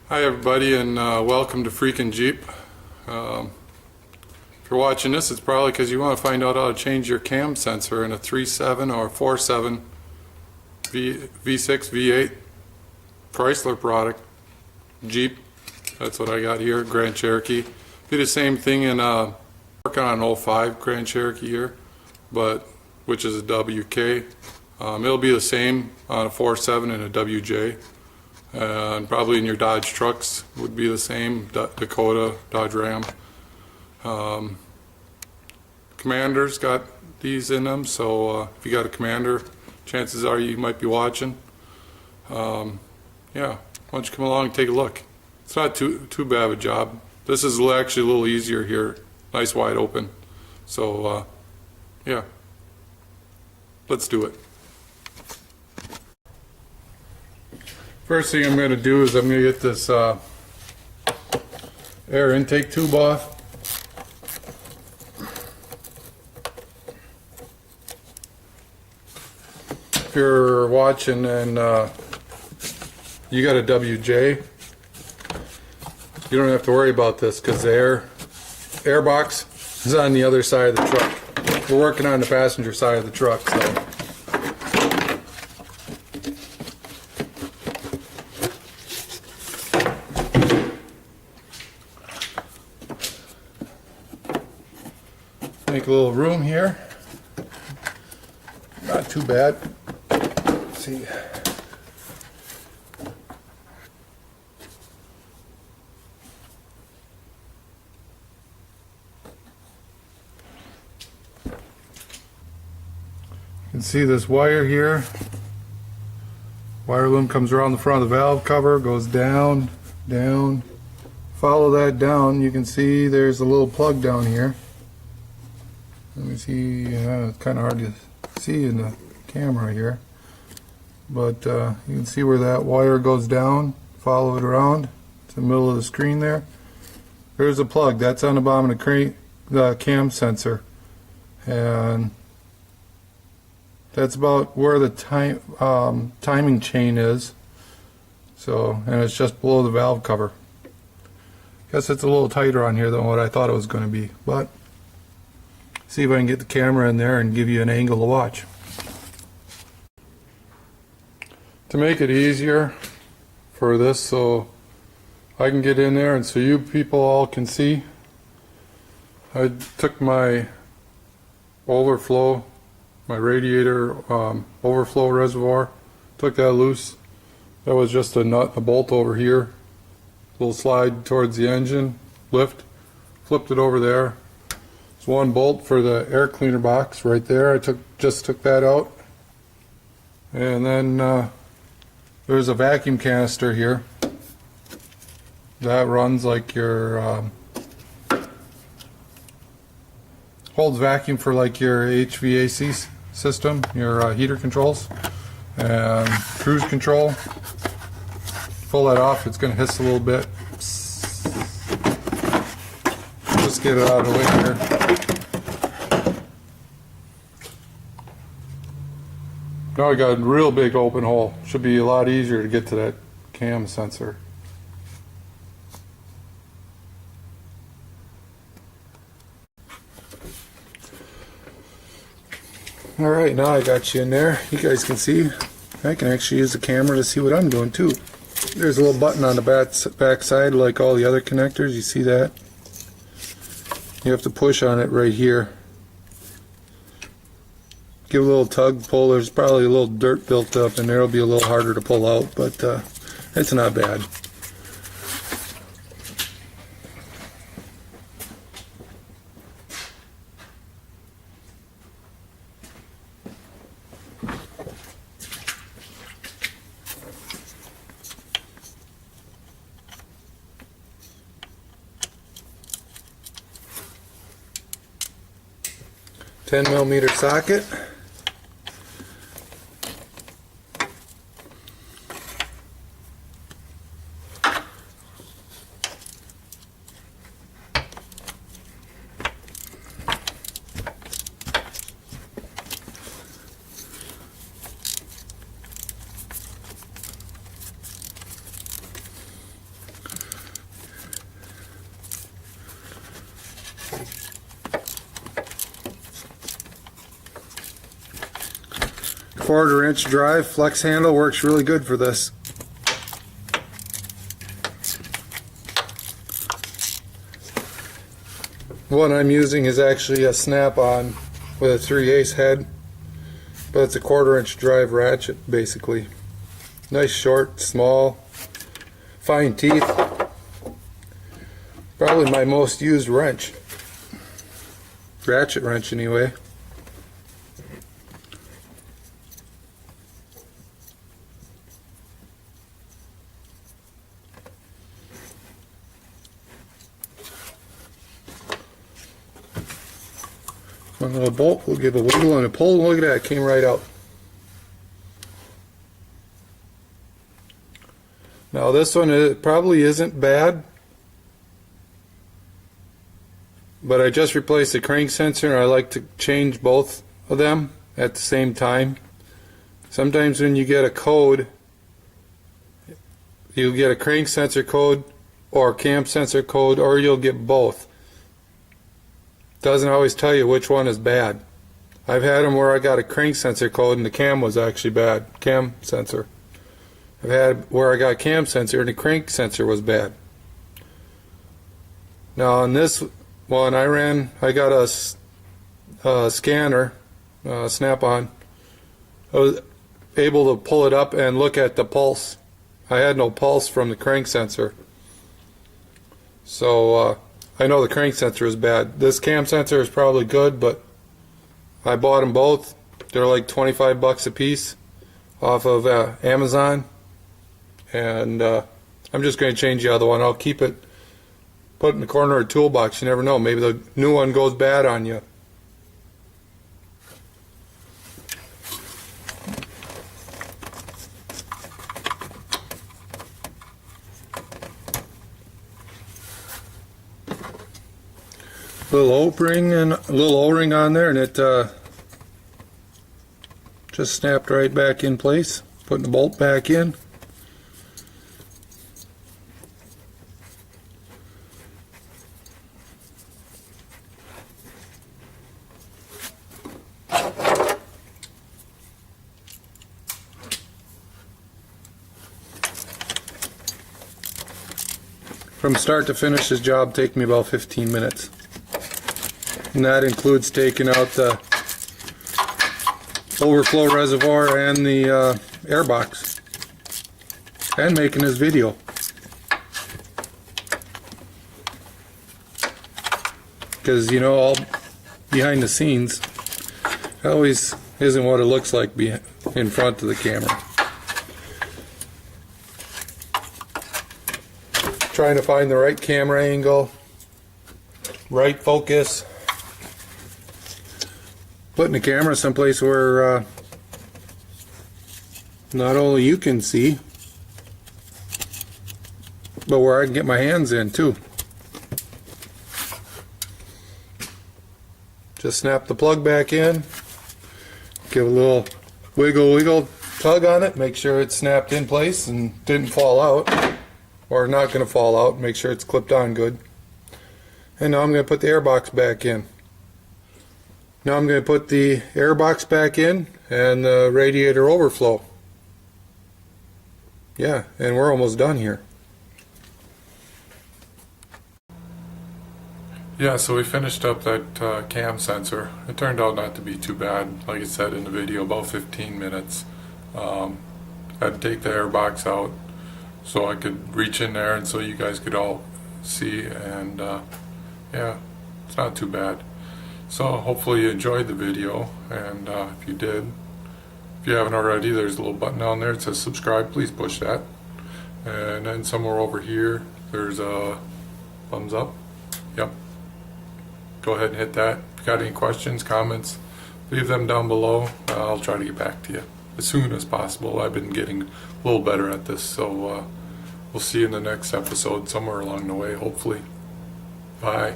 Hi everybody, and welcome to Freakin' Jeep. If you're watching this, it's probably because you want to find out how to change your cam sensor in a 3.7 or 4.7 V6, V8 Chrysler product. Jeep, that's what I got here, Grand Cherokee. Do the same thing in working on an 05 Grand Cherokee here, but which is a WK. It'll be the same on a 4.7 and a WJ. And probably in your Dodge trucks would be the same, Dakota, Dodge Ram. Commander's got these in them, so if you got a Commander, chances are you might be watching. Yeah, why don't you come along and take a look. It's not too bad of a job. This is actually a little easier here, nice wide open. So yeah, let's do it. First thing I'm going to do is I'm going to get this air intake tube off. If you're watching and you got a WJ, you don't have to worry about this because the air box is on the other side of the truck. We're working on the passenger side of the truck, so. Make a little room here. Not too bad. Let's see. You can see this wire here. Wire loom comes around the front of the valve cover, goes down, down. Follow that down. You can see there's a little plug down here. Let me see, it's kind of hard to see in the camera here, but you can see where that wire goes down. Follow it around to the middle of the screen there. There's a plug that's on the bottom of the cam sensor, and that's about where the timing chain is. So, and it's just below the valve cover. Guess it's a little tighter on here than what I thought it was going to be, but see if I can get the camera in there and give you an angle to watch. To make it easier for this so I can get in there and so you people all can see, I took my overflow, my radiator overflow reservoir, took that loose. That was just a nut, a bolt over here, little slide towards the engine, lift, flipped it over there. There's one bolt for the air cleaner box right there. I just took that out. And then there's a vacuum canister here. That runs like your holds vacuum for like your HVAC system, your heater controls, and cruise control. Pull that off, it's going to hiss a little bit. Just get it out of the way here. Now I got a real big open hole. Should be a lot easier to get to that cam sensor. Alright, now I got you in there. You guys can see. I can actually use the camera to see what I'm doing too. There's a little button on the back side like all the other connectors. You see that? You have to push on it right here. Give a little tug, pull. There's probably a little dirt built up in there. It'll be a little harder to pull out, but it's not bad. $10mm socket. 1/4 inch drive flex handle works really good for this. One I'm using is actually a Snap-on with a 3/8 head, but it's a 1/4 inch drive ratchet basically. Nice, short, small, fine teeth. Probably my most used wrench. Ratchet wrench anyway. One little bolt, we'll give a wiggle and a pull. Look at that, it came right out. Now this one, it probably isn't bad, but I just replaced the crank sensor and I like to change both of them at the same time. Sometimes when you get a code, you'll get a crank sensor code or cam sensor code, or you'll get both. Doesn't always tell you which one is bad. I've had them where I got a crank sensor code and the cam was actually bad, cam sensor. I've had where I got a cam sensor and the crank sensor was bad. Now on this one I got a scanner, Snap-on. I was able to pull it up and look at the pulse. I had no pulse from the crank sensor. So I know the crank sensor is bad. This cam sensor is probably good, but I bought them both. They're like 25 bucks a piece off of Amazon. And I'm just going to change the other one. I'll keep it, put it in the corner of the toolbox. You never know. Maybe the new one goes bad on you. Little O-ring and a little O-ring on there, and it just snapped right back in place. Putting the bolt back in. From start to finish, this job take me about 15 minutes. And that includes taking out the overflow reservoir and the air box. And making this video. Because, you know, all behind the scenes always isn't what it looks like in front of the camera. Trying to find the right camera angle, right focus, putting the camera someplace where not only you can see, but where I can get my hands in too. Just snap the plug back in, give a little wiggle tug on it, make sure it's snapped in place and didn't fall out. Or not going to fall out. Make sure it's clipped on good. And now I'm going to put the air box back in. Now I'm going to put the air box back in and the radiator overflow. Yeah, and we're almost done here. Yeah, so we finished up that cam sensor. It turned out not to be too bad. Like I said in the video, about 15 minutes. Had to take the air box out so I could reach in there and so you guys could all see, and yeah, it's not too bad. So hopefully you enjoyed the video, and if you did, if you haven't already, there's a little button down there that says subscribe. Please push that, and then somewhere over here there's a thumbs up. Yep, go ahead and hit that. If you got any questions, comments, leave them down below. I'll try to get back to you as soon as possible. I've been getting a little better at this, so we'll see you in the next episode somewhere along the way, hopefully. Bye.